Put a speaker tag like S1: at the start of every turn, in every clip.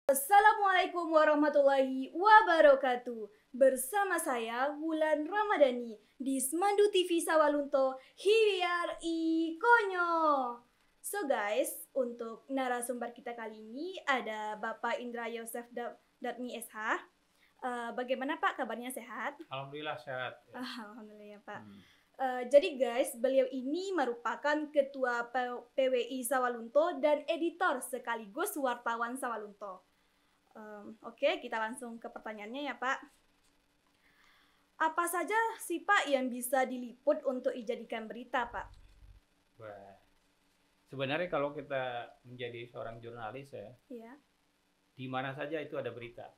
S1: Assalamualaikum warahmatullahi wabarakatuh. Bersama saya Wulan Ramadhani di Semandu TV Sawalunto Hiwiar Konyo. So guys, untuk narasumber kita kali ini ada Bapak Indra Yosef Datmi SH. Bagaimana Pak kabarnya, sehat?
S2: Alhamdulillah sehat.
S1: Alhamdulillah ya Pak. Jadi guys, beliau ini merupakan Ketua PWI Sawalunto dan editor sekaligus wartawan Sawalunto. Oke, kita langsung ke pertanyaannya ya Pak. Apa saja sih Pak yang bisa diliput untuk dijadikan berita Pak?
S2: Wah, sebenarnya kalau kita menjadi seorang jurnalis
S1: Ya.
S2: di mana saja itu ada berita.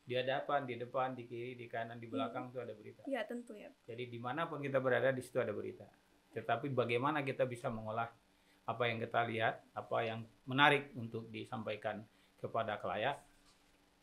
S2: Di hadapan, di depan, di kiri, di kanan, di belakang itu ada berita.
S1: Ya tentu ya.
S2: Jadi dimanapun kita berada di situ ada berita. Tetapi bagaimana kita bisa mengolah apa yang kita lihat, apa yang menarik untuk disampaikan kepada khalayak,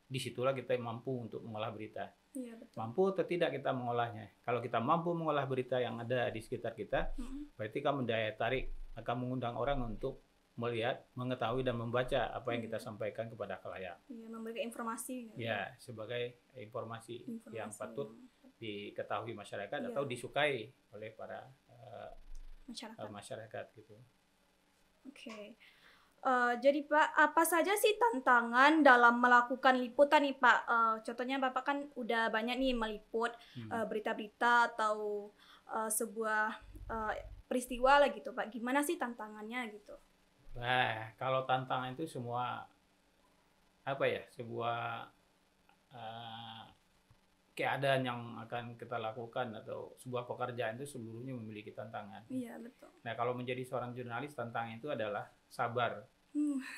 S2: disitulah kita mampu untuk mengolah berita.
S1: Iya betul.
S2: Mampu atau tidak kita mengolahnya. Kalau kita mampu mengolah berita yang ada di sekitar kita, berarti kan mendaya tarik, akan mengundang orang untuk melihat, mengetahui dan membaca apa yang kita sampaikan kepada khalayak.
S1: Iya, memberikan informasi.
S2: Ya, sebagai informasi yang patut diketahui masyarakat atau disukai oleh para masyarakat gitu.
S1: Oke. Jadi Pak, apa saja sih tantangan dalam melakukan liputan nih Pak? Contohnya Bapak kan udah banyak nih meliput berita-berita atau sebuah peristiwa lah gitu Pak. Gimana sih tantangannya gitu?
S2: Nah, kalau tantangan itu semua sebuah keadaan yang akan kita lakukan atau sebuah pekerjaan itu seluruhnya memiliki tantangan.
S1: Iya betul.
S2: Nah, kalau menjadi seorang jurnalis, tantangan itu adalah sabar.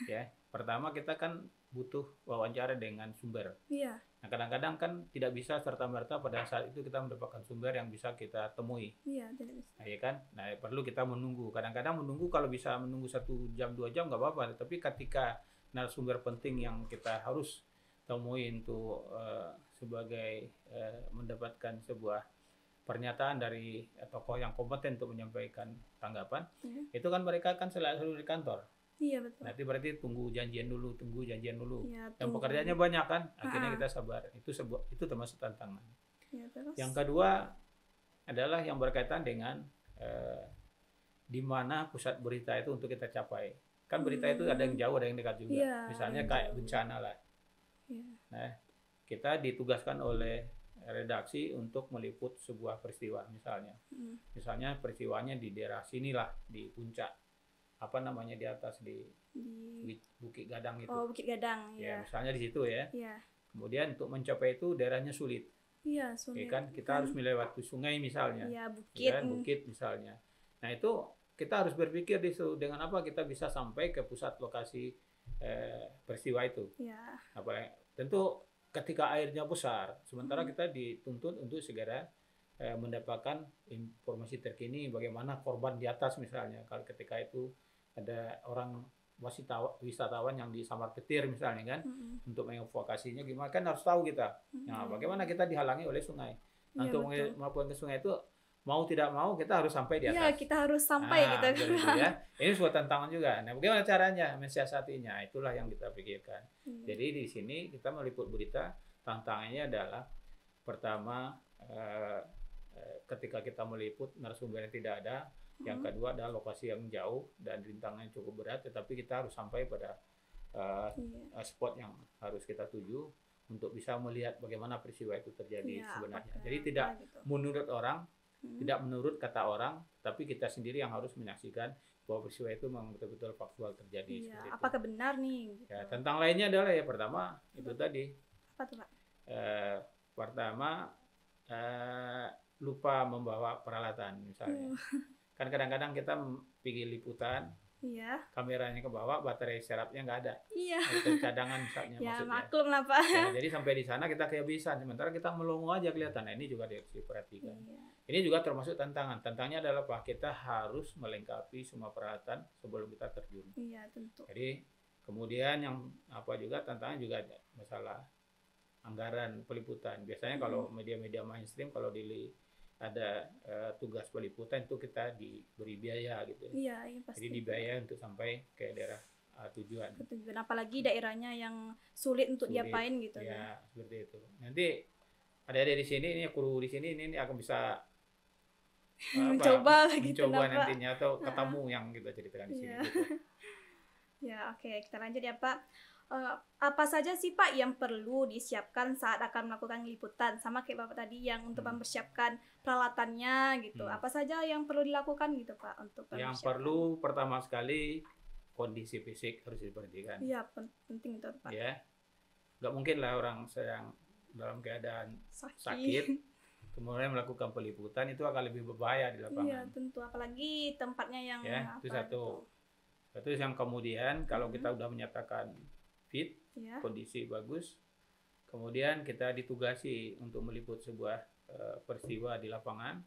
S2: Ya, pertama kita kan butuh wawancara dengan sumber.
S1: Iya.
S2: Nah, kadang-kadang kan tidak bisa serta-merta pada saat itu kita mendapatkan sumber yang bisa kita temui.
S1: Iya, tidak bisa.
S2: Nah, ya kan? Nah, perlu kita menunggu. Kadang-kadang menunggu, kalau bisa menunggu 1 jam 2 jam nggak apa-apa. Tapi ketika narasumber penting yang kita harus temui untuk sebagai mendapatkan sebuah pernyataan dari tokoh yang kompeten untuk menyampaikan tanggapan, itu kan mereka kan selalu di kantor.
S1: Iya betul.
S2: Nanti berarti tunggu janjian dulu.
S1: Ya,
S2: Dan pekerjaannya banyak kan, akhirnya kita sabar. Itu termasuk tantangan.
S1: Ya, terus?
S2: Yang kedua adalah yang berkaitan dengan di mana pusat berita itu untuk kita capai. Kan berita itu ada yang jauh, ada yang dekat juga.
S1: Ya,
S2: Misalnya kayak bencana lah.
S1: Ya.
S2: Nah, kita ditugaskan oleh redaksi untuk meliput sebuah peristiwa misalnya. Misalnya peristiwanya di daerah sinilah, di puncak apa namanya di atas di Bukit Gadang itu.
S1: Oh, Bukit Gadang
S2: ya. Misalnya di situ ya.
S1: Iya.
S2: Kemudian untuk mencapai itu daerahnya sulit.
S1: Iya, sulit.
S2: Ya kan kita harus melewati sungai misalnya.
S1: Iya, bukit.
S2: Ya, bukit misalnya. Nah, itu kita harus berpikir di situ dengan apa kita bisa sampai ke pusat lokasi peristiwa itu.
S1: Iya.
S2: Tentu ketika airnya besar, sementara kita dituntut untuk segera mendapatkan informasi terkini bagaimana korban di atas misalnya. Kalau ketika itu ada orang wisatawan yang disambar petir misalnya kan, untuk mengevakuasinya gimana kan harus tahu kita. Nah, bagaimana kita dihalangi oleh sungai. Nah, untuk melakukan ke sungai itu mau tidak mau kita harus sampai di atas.
S1: Iya, kita harus sampai gitu.
S2: Ya. Ini sebuah tantangan juga. Nah, bagaimana caranya mensiasatinya? Itulah yang kita pikirkan. Jadi di sini kita meliput berita, tantangannya adalah pertama ketika kita meliput narasumber yang tidak ada, yang kedua adalah lokasi yang jauh dan rintangannya cukup berat, tetapi kita harus sampai pada spot yang harus kita tuju untuk bisa melihat bagaimana peristiwa itu terjadi sebenarnya. Jadi tidak menurut orang, tidak menurut kata orang, tapi kita sendiri yang harus menyaksikan bahwa peristiwa itu memang betul-betul faktual terjadi.
S1: Iya, apakah benar nih? Gitu.
S2: Ya, tentang lainnya adalah ya pertama itu tadi.
S1: Apa tuh Pak?
S2: Pertama lupa membawa peralatan misalnya. Kan kadang-kadang kita pergi liputan, kameranya ke bawah, baterai serapnya nggak ada.
S1: Iya.
S2: Atau cadangan misalnya
S1: ya,
S2: maksudnya.
S1: maklum lah Pak.
S2: Ya, jadi sampai di sana kita kehabisan, sementara kita melongo aja kelihatan. Nah, ini juga harus diperhatikan. Ini juga termasuk tantangan. Tantangannya adalah Pak, kita harus melengkapi semua peralatan sebelum kita terjun.
S1: Iya, tentu.
S2: Jadi kemudian yang juga tantangan juga ada masalah anggaran peliputan. Biasanya kalau media-media mainstream kalau ada tugas peliputan itu kita diberi biaya gitu.
S1: Iya, pasti.
S2: Jadi dibiayai untuk sampai ke daerah tujuan.
S1: Ketujuan, apalagi daerahnya yang sulit untuk
S2: Sulit,
S1: diapain gitu
S2: ya seperti itu. Nanti ada di sini, ini kru di sini ini akan bisa
S1: mencoba gitu
S2: mencoba
S1: Pak.
S2: nantinya atau ketemu yang kita ceritakan di sini.
S1: Iya.
S2: Gitu.
S1: Ya, oke, kita lanjut ya Pak. Apa saja sih Pak yang perlu disiapkan saat akan melakukan liputan? Sama kayak Bapak tadi yang untuk mempersiapkan peralatannya gitu. Apa saja yang perlu dilakukan gitu Pak untuk
S2: Yang
S1: mempersiapkan?
S2: perlu pertama sekali kondisi fisik harus diperhatikan.
S1: Iya, penting itu Pak.
S2: Ya, nggak mungkin lah orang sedang dalam keadaan sakit kemudian melakukan peliputan, itu akan lebih berbahaya di lapangan.
S1: Iya, tentu, apalagi tempatnya yang
S2: Ya, itu
S1: apa
S2: satu.
S1: gitu.
S2: Terus yang kemudian kalau kita udah menyatakan fit,
S1: Ya.
S2: kondisi bagus, kemudian kita ditugasi untuk meliput sebuah peristiwa di lapangan.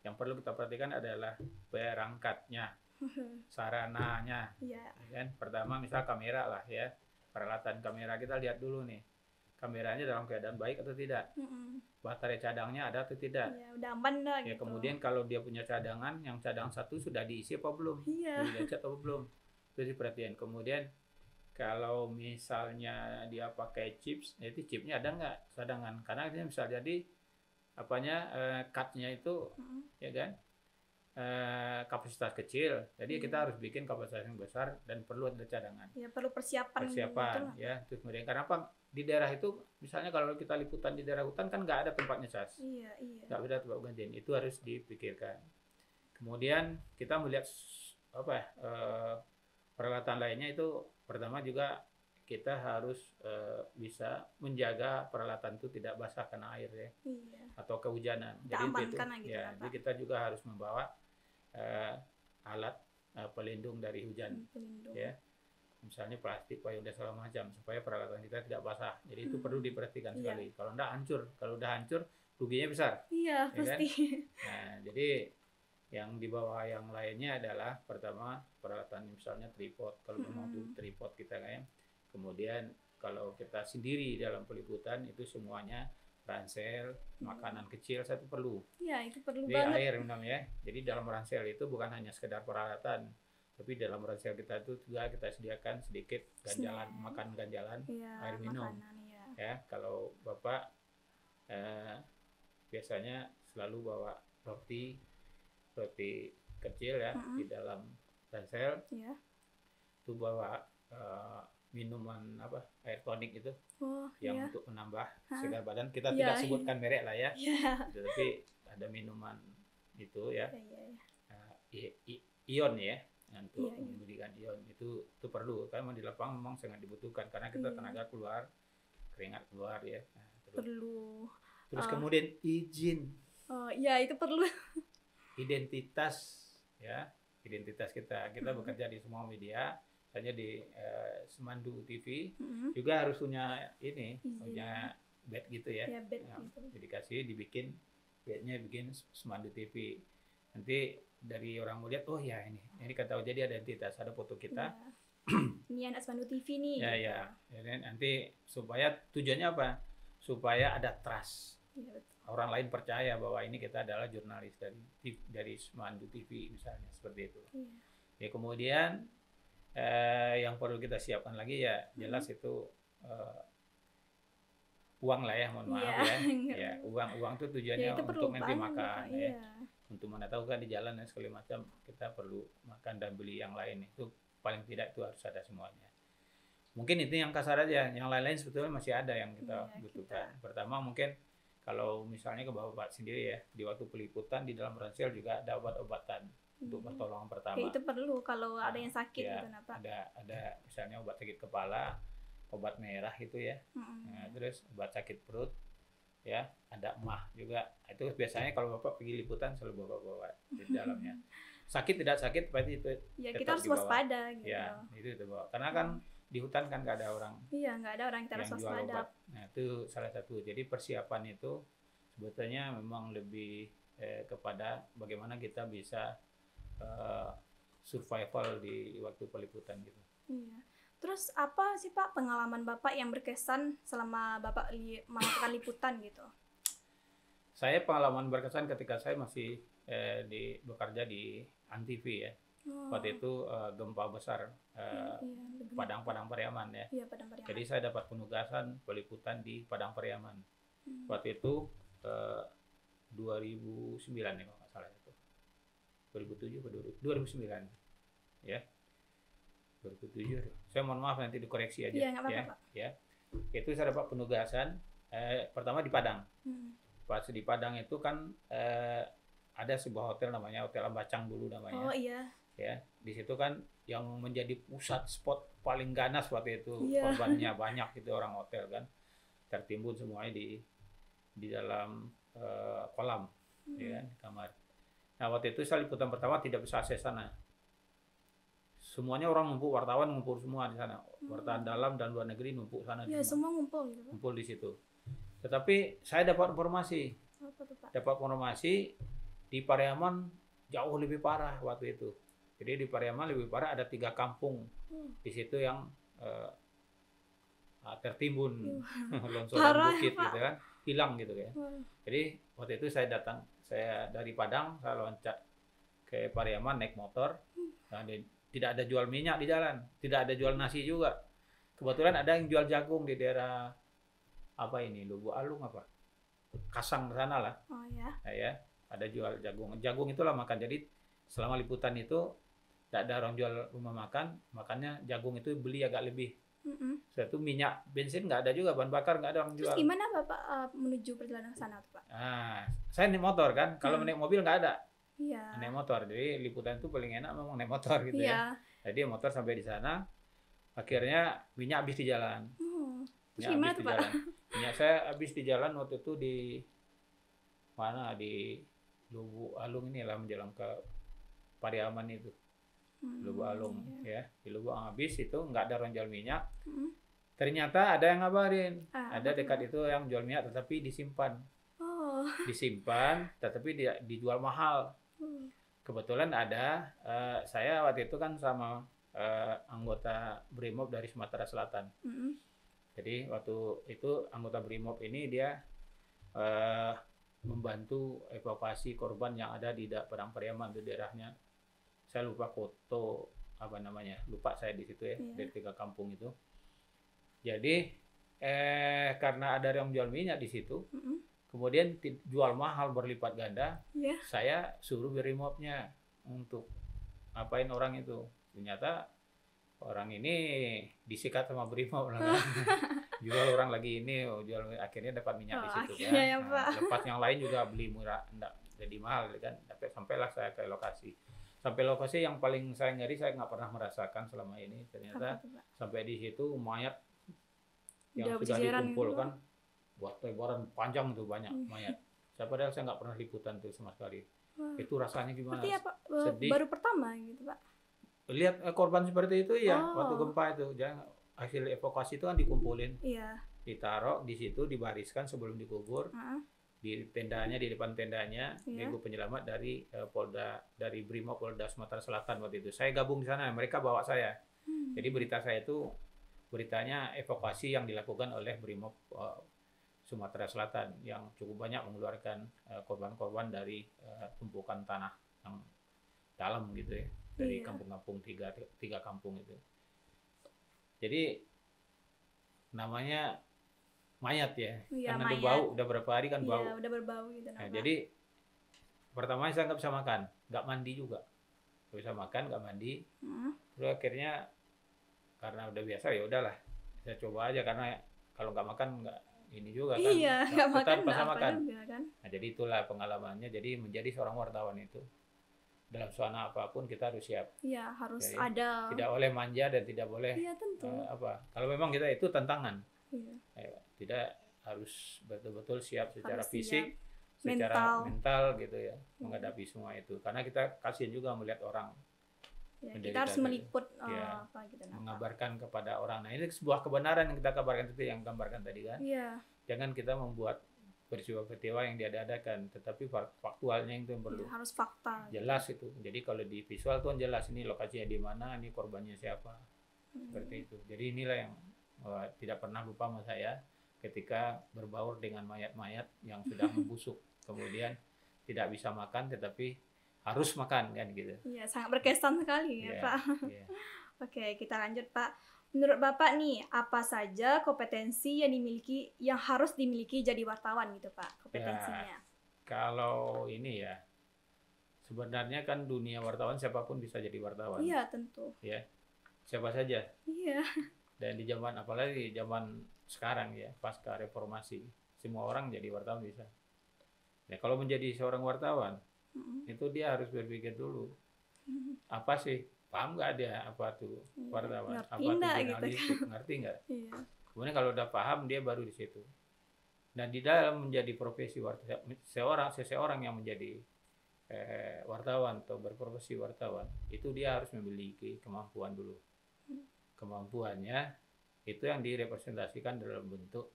S2: Yang perlu kita perhatikan adalah perangkatnya, sarananya.
S1: Iya.
S2: Kan? Pertama misal kamera lah ya, peralatan kamera kita lihat dulu nih, kameranya dalam keadaan baik atau tidak, baterai cadangnya ada atau tidak.
S1: Ya, udah aman dah
S2: Ya
S1: gitu.
S2: kemudian kalau dia punya cadangan, yang cadangan satu sudah diisi apa belum?
S1: Iya.
S2: Sudah dicat apa belum? Itu diperhatikan. Kemudian kalau misalnya dia pakai chips, itu chipnya ada nggak cadangan? Karena dia bisa jadi cutnya itu ya kan kapasitas kecil, jadi kita harus bikin kapasitas yang besar dan perlu ada cadangan.
S1: Ya, perlu persiapan gitu lah.
S2: Ya. Terus kemudian karena apa, di daerah itu misalnya kalau kita liputan di daerah hutan kan nggak ada tempatnya cas,
S1: Iya.
S2: nggak ada tempat gantian, itu harus dipikirkan. Kemudian kita melihat peralatan lainnya, itu pertama juga kita harus bisa menjaga peralatan itu tidak basah kena air ya, atau kehujanan.
S1: Kita
S2: Jadi
S1: amankan lah gitu
S2: ya,
S1: ya, Pak.
S2: jadi kita juga harus membawa alat pelindung dari hujan,
S1: Pelindung.
S2: ya, misalnya plastik, payung dan segala macam, supaya peralatan kita tidak basah. Jadi itu perlu diperhatikan sekali. Kalau enggak hancur, kalau udah hancur ruginya besar.
S1: Iya,
S2: ya
S1: pasti.
S2: Kan? Nah, jadi yang di bawah yang lainnya adalah pertama peralatan misalnya tripod, kalau memang itu tripod kita kayak. Kemudian kalau kita sendiri dalam peliputan itu semuanya ransel, makanan kecil satu perlu.
S1: Iya, itu perlu
S2: Jadi
S1: banget.
S2: air minum ya. Jadi dalam ransel itu bukan hanya sekedar peralatan, tapi dalam ransel kita itu juga kita sediakan sedikit ganjalan, makan ganjalan, air minum.
S1: Makanan,
S2: Ya, kalau Bapak biasanya selalu bawa roti kecil ya di dalam ransel.
S1: Iya.
S2: Itu bawa minuman air tonik itu yang untuk menambah segar badan. Kita tidak sebutkan merek lah ya. Tapi ada minuman itu ya. Ion ya, untuk memberikan ion itu perlu, karena di lapangan memang sangat dibutuhkan karena kita tenaga keluar, keringat keluar ya. Terus kemudian izin.
S1: Oh iya, itu perlu.
S2: Identitas ya, identitas kita bekerja di semua media, hanya di Semandu TV juga harus punya punya badge gitu ya.
S1: Badge gitu.
S2: Dikasih, dibikin badge-nya, bikin Semandu TV. Nanti dari orang mau lihat, oh ya ini kata, jadi ada identitas, ada foto kita.
S1: Ini anak Semandu TV nih.
S2: Ya, nanti supaya tujuannya apa? Supaya ada trust. Orang lain percaya bahwa ini kita adalah jurnalis dari Semandu TV misalnya, seperti itu. Ya, kemudian yang perlu kita siapkan lagi ya jelas itu uang lah ya, mohon maaf ya. Uang itu tujuannya untuk nanti makan ya. Untuk mana tahu kan di jalan dan segala macam kita perlu makan dan beli yang lain, itu paling tidak itu harus ada semuanya. Mungkin itu yang kasar aja, yang lain-lain sebetulnya masih ada yang kita butuhkan. Pertama mungkin kalau misalnya ke Bapak sendiri ya, di waktu peliputan di dalam ransel juga ada obat-obatan untuk pertolongan pertama.
S1: Itu perlu kalau ada yang sakit gitu, Pak.
S2: Ada misalnya obat sakit kepala, obat merah itu ya. Terus obat sakit perut ya, ada emah juga. Itu biasanya kalau Bapak pergi liputan selalu bawa di dalamnya. Sakit tidak sakit pasti itu
S1: ya, kita harus waspada gitu.
S2: Ya, itu bawa. Karena kan di hutan kan nggak ada orang.
S1: Iya, nggak ada orang, kita harus waspada.
S2: Nah, itu salah satu. Jadi persiapan itu sebetulnya memang lebih kepada bagaimana kita bisa survival di waktu peliputan gitu.
S1: Iya. Terus apa sih Pak pengalaman Bapak yang berkesan selama Bapak melakukan liputan gitu?
S2: Saya pengalaman berkesan ketika saya masih bekerja di Antv ya. Waktu itu gempa besar
S1: Padang.
S2: Padang Pariaman ya.
S1: Iya, Padang Pariaman.
S2: Jadi saya dapat penugasan peliputan di Padang Pariaman. Waktu itu 2009 ya kalau nggak salah itu. 2007 atau 2009 ya. 2007. Saya mohon maaf nanti dikoreksi aja.
S1: Iya, nggak apa-apa, Pak.
S2: Ya. Itu saya dapat penugasan pertama di Padang. Pas di Padang itu kan ada sebuah hotel namanya Hotel Ambacang dulu namanya.
S1: Oh iya.
S2: Ya, di situ kan yang menjadi pusat spot paling ganas waktu itu.
S1: Iya.
S2: Korbannya banyak gitu orang hotel kan. Tertimbun semuanya di dalam kolam ya kan, di kamar. Nah, waktu itu saya liputan pertama tidak bisa akses sana. Semuanya orang numpuk, wartawan ngumpul semua di sana. Wartawan dalam dan luar negeri numpuk sana.
S1: Iya, semua ngumpul gitu, Pak.
S2: Ngumpul di situ. Tetapi saya dapat informasi.
S1: Apa tuh, Pak?
S2: Dapat informasi di Pariaman jauh lebih parah waktu itu. Jadi di Pariaman lebih parah, ada 3 kampung di situ yang tertimbun longsoran bukit
S1: Pak.
S2: gitu kan, hilang gitu ya. Jadi waktu itu saya dari Padang, saya loncat ke Pariaman naik motor. Nah, tidak ada jual minyak di jalan, tidak ada jual nasi juga. Kebetulan ada yang jual jagung di daerah apa ini, Lubuk Alung apa, Kasang sana lah.
S1: Oh ya.
S2: Nah, ya, ada jual jagung. Jagung itulah makan. Jadi selama liputan itu tidak ada orang jual rumah makan, makanya jagung itu beli agak lebih. Setelah itu minyak, bensin nggak ada juga, bahan bakar nggak ada orang jual.
S1: Terus gimana Bapak menuju perjalanan ke sana tuh, Pak?
S2: Nah, saya naik motor kan, kalau naik mobil nggak ada.
S1: Iya.
S2: Naik motor, jadi liputan itu paling enak memang naik motor gitu ya. Jadi motor sampai di sana, akhirnya minyak habis di jalan.
S1: Terus gimana tuh, Pak?
S2: Minyak saya habis di jalan waktu itu di mana, di Lubuk Alung inilah menjelang ke Pariaman itu. Lubuk Alung ya, di Lubuk habis itu nggak ada orang jual minyak. Ternyata ada yang ngabarin, ada dekat itu yang jual minyak tetapi disimpan. Disimpan tetapi dijual mahal. Kebetulan ada saya waktu itu kan sama anggota Brimob dari Sumatera Selatan. Jadi waktu itu anggota Brimob ini dia membantu evakuasi korban yang ada di Padang Pariaman, di daerahnya. Saya lupa foto apa namanya, lupa saya di situ ya, dari 3 kampung itu. Jadi karena ada yang jual minyak di situ, kemudian jual mahal berlipat ganda, saya suruh Brimobnya untuk apain orang itu. Ternyata orang ini disikat sama Brimob lah kan. Jual orang lagi ini, jual, akhirnya dapat minyak di situ kan.
S1: Ya, Pak.
S2: Lepas yang lain juga beli murah, enggak jadi mahal kan. Tapi sampailah saya ke lokasi. Sampai lokasi yang paling saya ngeri, saya nggak pernah merasakan selama ini. Ternyata sampai di situ mayat yang sudah dikumpulkan, buat lebaran panjang tuh banyak mayat. Padahal saya nggak pernah liputan tuh sama sekali. Itu rasanya gimana?
S1: Seperti apa?
S2: Sedih.
S1: Baru pertama gitu, Pak?
S2: Lihat korban seperti itu ya, waktu gempa itu. Jangan, hasil evakuasi itu kan dikumpulin, ditaruh di situ, dibariskan sebelum dikubur. Di tendanya, di depan tendanya, Ibu penyelamat dari dari Brimob Polda Sumatera Selatan waktu itu. Saya gabung di sana, mereka bawa saya. Jadi berita saya itu beritanya evakuasi yang dilakukan oleh Brimob Sumatera Selatan yang cukup banyak mengeluarkan korban-korban dari tumpukan tanah yang dalam gitu ya, dari kampung-kampung tiga kampung itu. Jadi namanya mayat ya, karena mayat. Bau, udah berapa hari kan bau.
S1: Iya, udah berbau gitu.
S2: Nah, jadi pertama saya nggak bisa makan, nggak mandi juga, nggak bisa makan, nggak mandi. Terus akhirnya karena udah biasa ya udahlah, saya coba aja karena kalau nggak makan nggak ini juga kan.
S1: Iya, nggak makan
S2: nggak makan.
S1: Juga, kan?
S2: Nah, jadi itulah pengalamannya. Jadi menjadi seorang wartawan itu dalam suasana apapun kita harus siap.
S1: Iya, harus
S2: jadi,
S1: ada.
S2: Tidak boleh manja dan tidak boleh.
S1: Iya, tentu.
S2: Kalau memang kita itu tantangan.
S1: Iya.
S2: Tidak harus betul-betul siap secara
S1: harus
S2: fisik,
S1: siap.
S2: secara mental gitu ya, menghadapi semua itu. Karena kita kasihan juga melihat orang.
S1: Ya, kita harus meliput gitu,
S2: mengabarkan kepada orang. Nah, ini sebuah kebenaran yang kita kabarkan itu yang gambarkan tadi kan.
S1: Iya.
S2: Jangan kita membuat peristiwa-peristiwa yang diada-adakan, tetapi faktualnya itu yang perlu.
S1: Ya, harus fakta.
S2: Jelas itu. Jadi kalau di visual tuh jelas ini lokasinya di mana, ini korbannya siapa. Seperti itu. Jadi inilah yang tidak pernah lupa sama saya ketika berbaur dengan mayat-mayat yang sudah membusuk, kemudian tidak bisa makan, tetapi harus makan kan gitu.
S1: Iya, sangat berkesan sekali ya,
S2: Iya,
S1: Pak.
S2: iya.
S1: Oke, kita lanjut, Pak. Menurut Bapak nih, apa saja kompetensi yang harus dimiliki jadi wartawan gitu, Pak, kompetensinya?
S2: Kalau ini ya, sebenarnya kan dunia wartawan siapapun bisa jadi wartawan.
S1: Iya, tentu.
S2: Ya, siapa saja.
S1: Iya.
S2: Dan di zaman, apalagi zaman sekarang ya, pasca reformasi, semua orang jadi wartawan bisa. Ya, kalau menjadi seorang wartawan, itu dia harus berpikir dulu, apa sih, paham nggak dia apa tuh wartawan,
S1: Ngerti
S2: apa tuh
S1: nggak gitu
S2: jurnalistik,
S1: kan?
S2: ngerti nggak?
S1: Iya.
S2: Kemudian kalau udah paham, dia baru di situ. Dan di dalam menjadi profesi wartawan, seseorang yang menjadi wartawan atau berprofesi wartawan, itu dia harus memiliki kemampuan dulu. Kemampuannya itu yang direpresentasikan dalam bentuk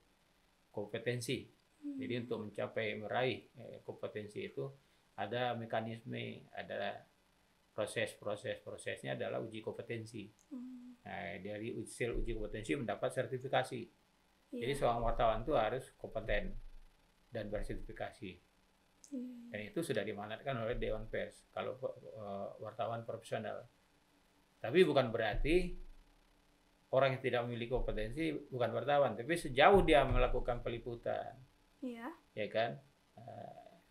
S2: kompetensi. Jadi untuk meraih kompetensi itu ada mekanisme, ada prosesnya adalah uji kompetensi. Nah, dari uji kompetensi mendapat sertifikasi. Jadi seorang wartawan itu harus kompeten dan bersertifikasi. Dan itu sudah diamanatkan oleh Dewan Pers kalau wartawan profesional. Tapi bukan berarti orang yang tidak memiliki kompetensi bukan wartawan, tapi sejauh dia melakukan peliputan, ya kan,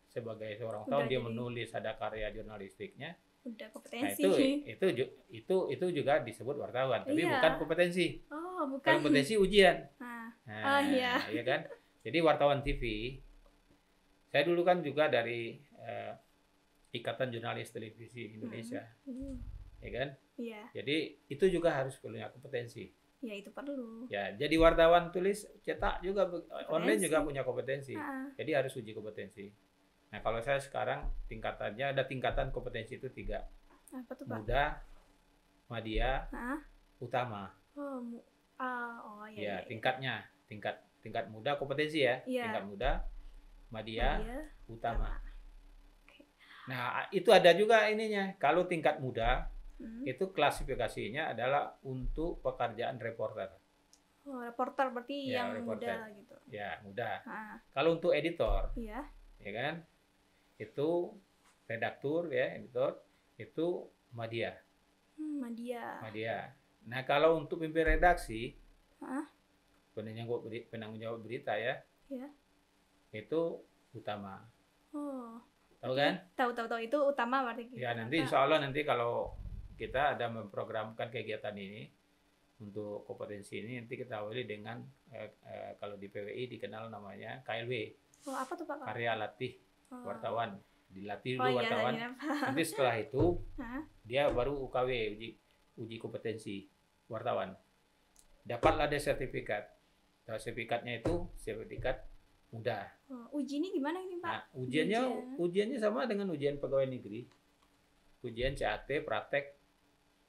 S2: sebagai seorang wartawan dia menulis, ada karya jurnalistiknya,
S1: udah kompetensi.
S2: Nah, itu juga disebut wartawan, tapi bukan kompetensi.
S1: Oh, bukan.
S2: Kalau kompetensi ujian.
S1: Iya.
S2: Ya kan. Jadi wartawan TV, saya dulu kan juga dari Ikatan Jurnalis Televisi Indonesia, ya kan.
S1: Iya.
S2: Jadi itu juga harus punya kompetensi.
S1: Ya, itu perlu.
S2: Ya, jadi wartawan tulis, cetak juga, online juga punya kompetensi. Jadi harus uji kompetensi. Nah, kalau saya sekarang tingkatannya ada tingkatan kompetensi itu 3.
S1: Apa tuh, Pak?
S2: Muda, madya, utama.
S1: Iya.
S2: Tingkatnya, tingkat muda kompetensi ya. Tingkat muda, madya, utama. Nah, itu ada juga ininya. Kalau tingkat muda itu klasifikasinya adalah untuk pekerjaan reporter.
S1: Oh, reporter berarti yang muda gitu.
S2: Ya, muda. Kalau untuk editor, ya kan, itu redaktur ya, editor itu madya. Madya. Nah, kalau untuk pimpin redaksi, penanggung jawab berita ya, itu utama.
S1: Oh.
S2: Tahu kan?
S1: Tahu itu utama berarti.
S2: Ya, nanti insya Allah nanti kalau kita ada memprogramkan kegiatan ini untuk kompetensi ini, nanti kita awali dengan kalau di PWI dikenal namanya KLW.
S1: Oh, apa tuh, Pak?
S2: Karya latih wartawan. Dilatih dulu wartawan. Nanti setelah itu dia baru UKW, uji kompetensi wartawan. Dapatlah dia sertifikat. Sertifikatnya itu sertifikat muda.
S1: Uji ini gimana ini, Pak?
S2: Nah, ujiannya sama dengan ujian pegawai negeri. Ujian CAT, praktek,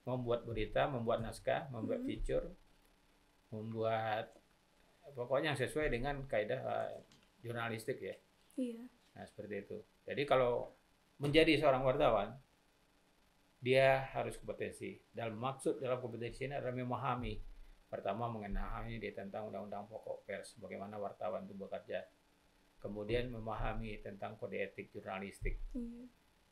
S2: membuat berita, membuat naskah, membuat feature, membuat pokoknya yang sesuai dengan kaidah jurnalistik ya.
S1: Iya.
S2: Nah, seperti itu. Jadi kalau menjadi seorang wartawan, dia harus kompetensi. Dalam kompetensi ini adalah memahami. Pertama, mengenai tentang Undang-Undang Pokok Pers, bagaimana wartawan itu bekerja. Kemudian memahami tentang kode etik jurnalistik.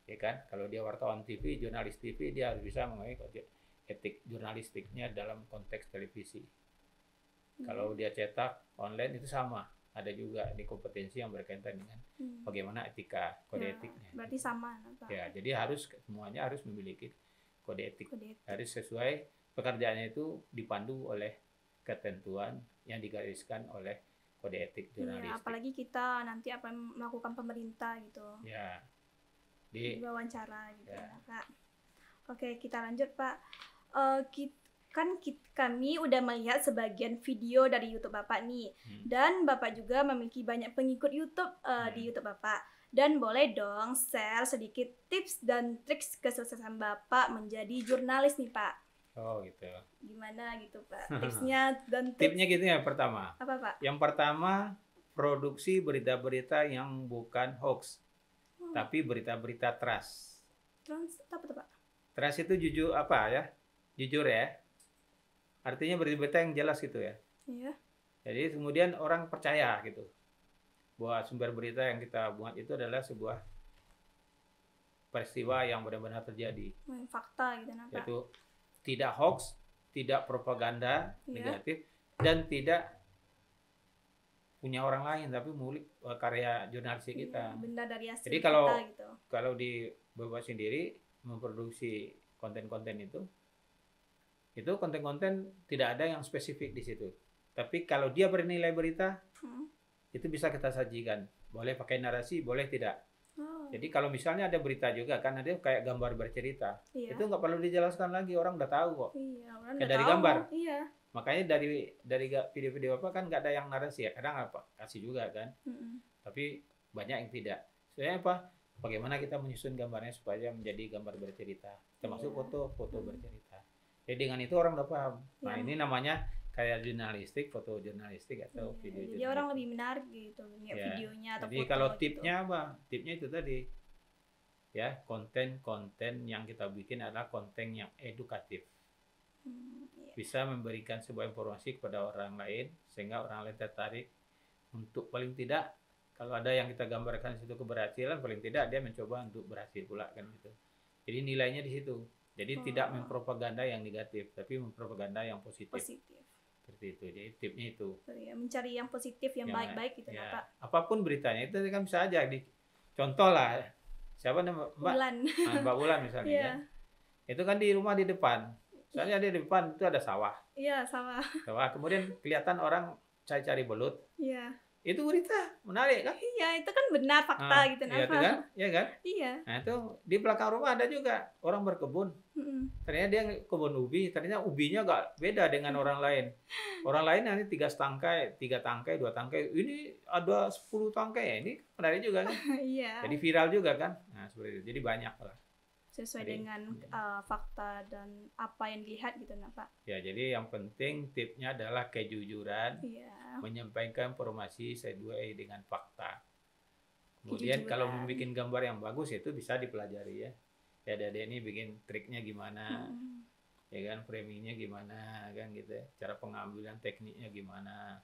S2: Ya kan? Kalau dia wartawan TV, jurnalis TV, dia harus bisa mengenai kode etik jurnalistiknya dalam konteks televisi. Kalau dia cetak online itu sama. Ada juga di kompetensi yang berkaitan dengan bagaimana etika kode etiknya.
S1: Berarti sama, Pak.
S2: Ya, jadi semuanya harus memiliki kode etik. Harus sesuai pekerjaannya itu dipandu oleh ketentuan yang digariskan oleh kode etik jurnalistik.
S1: Ya, apalagi kita nanti melakukan pemerintah gitu.
S2: Ya.
S1: Wawancara gitu ya, Pak. Oke, kita lanjut, Pak. Kami udah melihat sebagian video dari YouTube Bapak nih. Dan Bapak juga memiliki banyak pengikut YouTube di YouTube Bapak. Dan boleh dong share sedikit tips dan trik kesuksesan Bapak menjadi jurnalis nih, Pak.
S2: Oh, gitu.
S1: Gimana gitu, Pak? Tipsnya dan
S2: tipsnya gitu ya. Pertama.
S1: Apa, Pak?
S2: Yang pertama, produksi berita-berita yang bukan hoax. Tapi berita-berita trust.
S1: Trust apa tuh, Pak?
S2: Trust itu jujur jujur ya. Artinya berita-berita yang jelas gitu ya.
S1: Iya.
S2: Jadi kemudian orang percaya gitu bahwa sumber berita yang kita buat itu adalah sebuah peristiwa yang benar-benar terjadi.
S1: Fakta gitu Pak.
S2: Yaitu tidak hoax, tidak propaganda negatif, dan tidak punya orang lain, tapi ngulik karya jurnalistik kita.
S1: Benda dari hasil
S2: jadi
S1: kita gitu.
S2: Kalau di Bapak sendiri memproduksi konten-konten itu konten-konten tidak ada yang spesifik di situ. Tapi kalau dia bernilai berita, itu bisa kita sajikan. Boleh pakai narasi, boleh tidak. Jadi kalau misalnya ada berita juga kan ada kayak gambar bercerita, itu nggak perlu dijelaskan lagi, orang udah tahu kok.
S1: Orang
S2: kayak
S1: udah
S2: dari
S1: tahu.
S2: Gambar. Makanya dari video-video apa kan nggak ada yang narasi ya, kadang apa kasih juga kan. Tapi banyak yang tidak. Soalnya apa? Bagaimana kita menyusun gambarnya supaya menjadi gambar bercerita, termasuk foto bercerita. Jadi dengan itu orang udah paham. Nah ini namanya kayak jurnalistik, foto jurnalistik atau video jurnalistik.
S1: Jadi orang lebih menarik gitu videonya atau
S2: jadi
S1: foto.
S2: kalau tipnya gitu. Apa? Tipnya itu tadi ya, konten-konten yang kita bikin adalah konten yang edukatif. Bisa memberikan sebuah informasi kepada orang lain sehingga orang lain tertarik untuk paling tidak kalau ada yang kita gambarkan di situ keberhasilan, paling tidak dia mencoba untuk berhasil pula kan gitu. Jadi nilainya di situ. Jadi tidak mempropaganda yang negatif, tapi mempropaganda yang positif. Seperti itu. Jadi tipnya itu.
S1: Mencari yang positif, yang baik-baik gitu Pak.
S2: Apapun beritanya itu kan bisa aja contoh lah. Siapa nama Mbak Wulan misalnya kan. Itu kan di rumah di depan. Soalnya di depan itu ada sawah.
S1: Iya, sawah.
S2: Kemudian kelihatan orang cari-cari belut.
S1: Iya.
S2: Itu berita menarik kan?
S1: Iya, itu kan benar fakta gitu
S2: Iya kan? Iya kan?
S1: Iya.
S2: Nah, itu di belakang rumah ada juga orang berkebun. Ternyata dia kebun ubi, ternyata ubinya agak beda dengan orang lain. Orang lain nanti 3 tangkai, 2 tangkai. Ini ada 10 tangkai ya. Ini menarik juga kan?
S1: Iya.
S2: Jadi viral juga kan? Nah, seperti itu. Jadi banyak lah.
S1: Sesuai dengan fakta dan apa yang dilihat gitu Pak.
S2: Ya, jadi yang penting tipnya adalah kejujuran, menyampaikan informasi sesuai dengan fakta. Kemudian kalau membuat gambar yang bagus itu bisa dipelajari ya. Ya, adik ini bikin triknya gimana, ya kan, framingnya gimana kan gitu ya. Cara pengambilan tekniknya gimana.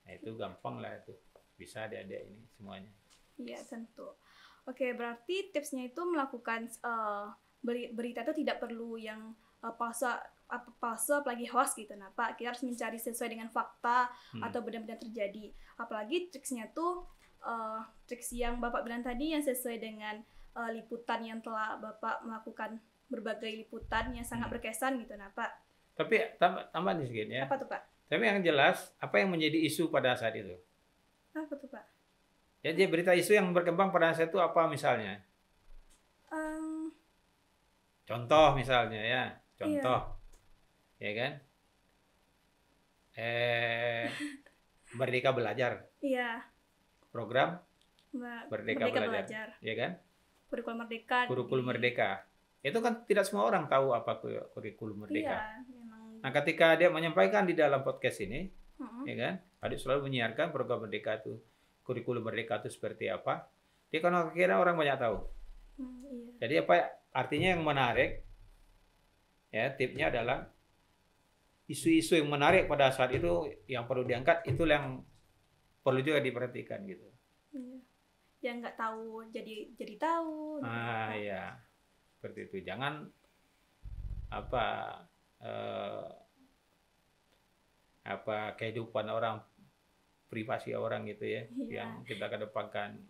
S2: Nah itu gampang lah itu, bisa adik-adik ini semuanya.
S1: Iya tentu. Oke, berarti tipsnya itu melakukan berita itu tidak perlu yang palsu apalagi hoax gitu Pak. Kita harus mencari sesuai dengan fakta atau benar-benar terjadi. Apalagi triksnya tuh triks yang Bapak bilang tadi yang sesuai dengan liputan yang telah Bapak melakukan berbagai liputan yang sangat berkesan gitu Pak.
S2: Tapi tambah sedikit ya.
S1: Apa tuh Pak?
S2: Tapi yang jelas apa yang menjadi isu pada saat itu?
S1: Apa tuh Pak?
S2: Jadi berita isu yang berkembang pada saat itu apa misalnya? Contoh misalnya ya, contoh, ya kan? Merdeka Belajar.
S1: Iya.
S2: Program Merdeka Belajar, ya kan?
S1: Kurikulum Merdeka.
S2: Kurikulum Merdeka. Itu kan tidak semua orang tahu apa kurikulum Merdeka.
S1: Iya, memang.
S2: Nah, ketika dia menyampaikan di dalam podcast ini, ya kan? Adik selalu menyiarkan program Merdeka itu. Kurikulum Merdeka itu seperti apa? Dia kan akhirnya orang banyak tahu.
S1: Iya.
S2: Jadi apa artinya yang menarik? Ya, tipnya adalah isu-isu yang menarik pada saat itu yang perlu diangkat, itu yang perlu juga diperhatikan gitu.
S1: Iya. Yang nggak tahu jadi tahu.
S2: Iya. Seperti itu. Jangan kehidupan orang, privasi orang gitu ya, yang kita kedepankan.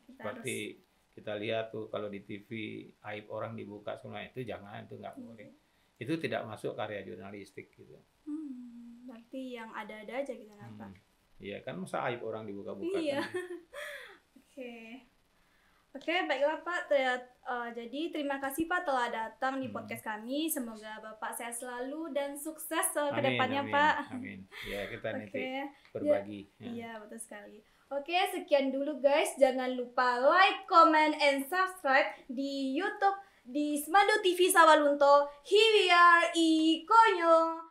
S2: Seperti kita lihat tuh kalau di TV aib orang dibuka semua, itu jangan, itu nggak boleh. Itu tidak masuk karya jurnalistik gitu.
S1: Berarti yang ada-ada aja gitu Pak.
S2: Iya kan, masa aib orang dibuka-buka.
S1: Iya. Oke, baiklah Pak. Jadi terima kasih Pak telah datang di podcast kami. Semoga Bapak sehat selalu dan sukses ke depannya Pak.
S2: Amin. Ya, kita nanti berbagi.
S1: Iya, betul sekali. Oke, sekian dulu guys. Jangan lupa like, comment, and subscribe di YouTube di Semandu TV Sawalunto. Here we are, Ikonyo.